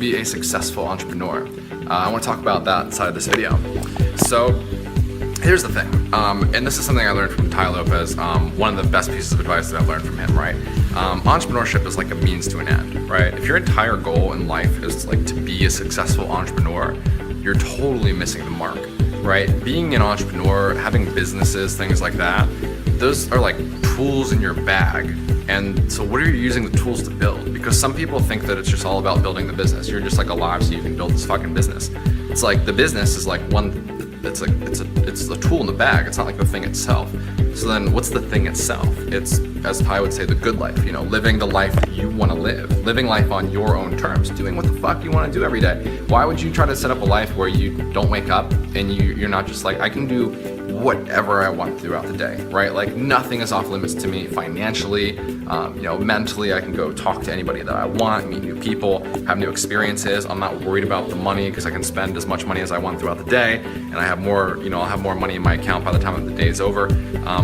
be a successful entrepreneur? I want to talk about that side of this video. So here's the thing, and this is something I learned from Tai Lopez, one of the best pieces of advice that I've learned from him, right? Entrepreneurship is like a means to an end, right? If your entire goal in life is like to be a successful entrepreneur, you're totally missing the mark, right? Being an entrepreneur, having businesses, things like that, those are like tools in your bag. And so what are you using the tools to build? Because some people think that it's just all about building the business. You're just like alive so you can build this fucking business. It's like the business is like it's the tool in the bag. It's not like the thing itself. So then what's the thing itself? It's, as Tai would say, the good life, living the life that you want to live, living life on your own terms, doing what the fuck you want to do every day. Why would you try to set up a life where you don't wake up and you're not just like, I can do whatever I want throughout the day, right? Like nothing is off limits to me financially, mentally. I can go talk to anybody that I want, meet new people, have new experiences. I'm not worried about the money because I can spend as much money as I want throughout the day, and I have more, I'll have more money in my account by the time the day is over.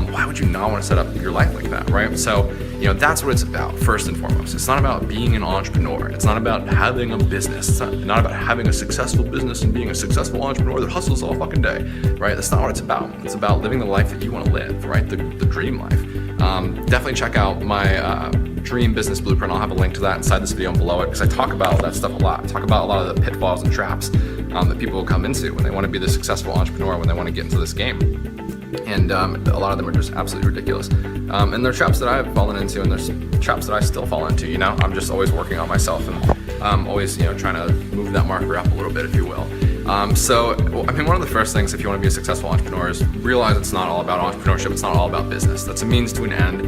Why would you not want to set up your life like that, right? So, that's what it's about first and foremost. It's not about being an entrepreneur. It's not about having a business. It's not about having a successful business and being a successful entrepreneur that hustles all fucking day, right? That's not what it's about. It's about living the life that you want to live, right? The dream life. Definitely check out my dream business blueprint. I'll have a link to that inside this video and below it, because I talk about that stuff a lot. I talk about a lot of the pitfalls and traps that people will come into when they want to be the successful entrepreneur, when they want to get into this game. And a lot of them are just absolutely ridiculous. And they're traps that I've fallen into, and there's traps that I still fall into, I'm just always working on myself, and always, trying to move that marker up a little bit, if you will. One of the first things, if you want to be a successful entrepreneur, is realize it's not all about entrepreneurship. It's not all about business. That's a means to an end.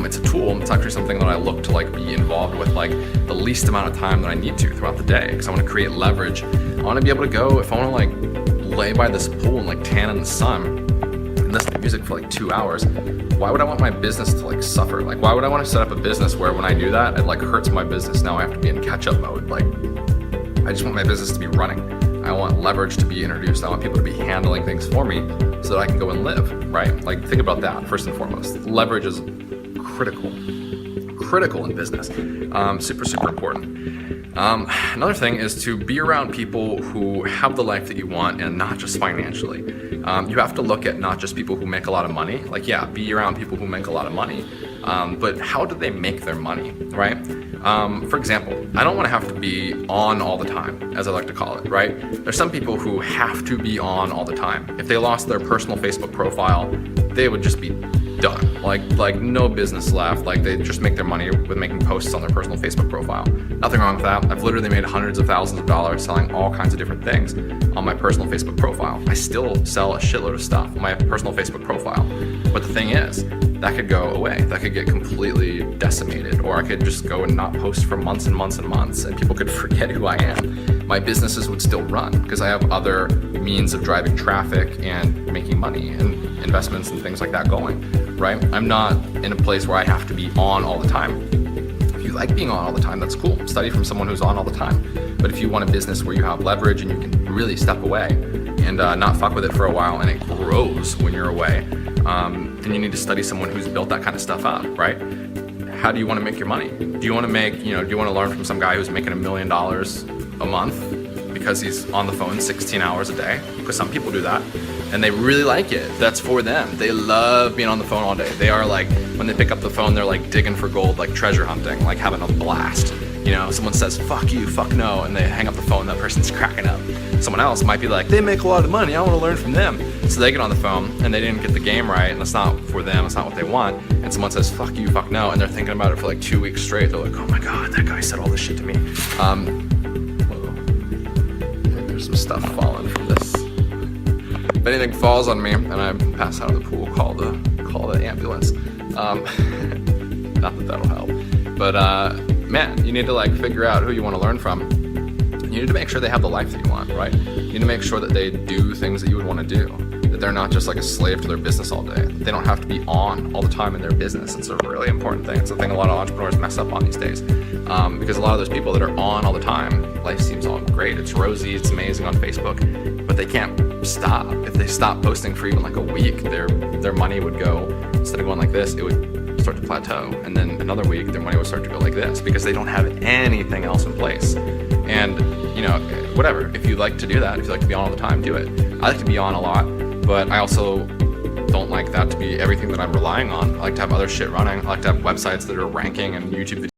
It's a tool. It's actually something that I look to be involved with the least amount of time that I need to throughout the day, because I want to create leverage. I want to be able to go, if I want to lay by this pool and tan in the sun and listen to music for 2 hours, why would I want my business to suffer? Why would I want to set up a business where when I do that, it hurts my business? Now I have to be in catch-up mode. I just want my business to be running. I want leverage to be introduced. I want people to be handling things for me so that I can go and live, right? Think about that first and foremost. Leverage is critical in business. Super important. Another thing is to be around people who have the life that you want, and not just financially. You have to look at not just people who make a lot of money. Be around people who make a lot of money, but how do they make their money, right? For example, I don't want to have to be on all the time, as I like to call it, right? There's some people who have to be on all the time. If they lost their personal Facebook profile, they would just be done. No business left. They just make their money with making posts on their personal Facebook profile. Nothing wrong with that. I've literally made hundreds of thousands of dollars selling all kinds of different things on my personal Facebook profile. I still sell a shitload of stuff on my personal Facebook profile. But the thing is, that could go away. That could get completely decimated, or I could just go and not post for months and months and months, and people could forget who I am. My businesses would still run because I have other means of driving traffic and making money and investments and things like that going, right? I'm not in a place where I have to be on all the time. If you like being on all the time, that's cool. Study from someone who's on all the time. But if you want a business where you have leverage and you can really step away and not fuck with it for a while, and it grows when you're away, then you need to study someone who's built that kind of stuff up, right? How do you want to make your money? Do you want to make, do you want to learn from some guy who's making $1 million a month because he's on the phone 16 hours a day? Because some people do that, and they really like it. That's for them. They love being on the phone all day. They are when they pick up the phone, they're digging for gold, treasure hunting, having a blast. Someone says, fuck you, fuck no, and they hang up the phone, that person's cracking up. Someone else might be they make a lot of money, I want to learn from them. So they get on the phone, and they didn't get the game right, and it's not for them, it's not what they want. And someone says, fuck you, fuck no, and they're thinking about it for 2 weeks straight. They're oh my God, that guy said all this shit to me. There's some stuff falling from this. If anything falls on me and I pass out of the pool, call the ambulance. Not that that'll help. But man, you need to figure out who you want to learn from. You need to make sure they have the life that you want, right? You need to make sure that they do things that you would want to do, that they're not just a slave to their business all day. They don't have to be on all the time in their business. It's a really important thing. It's a thing a lot of entrepreneurs mess up on these days, because a lot of those people that are on all the time, life seems all great. It's rosy, it's amazing on Facebook, but they can't stop. If they stop posting for even a week, their money would go, instead of going like this, it would start to plateau. And then another week, their money would start to go like this, because they don't have anything else in place. And you know, whatever. If you like to do that, if you like to be on all the time, do it. I like to be on a lot, but I also don't like that to be everything that I'm relying on. I like to have other shit running. I like to have websites that are ranking and YouTube videos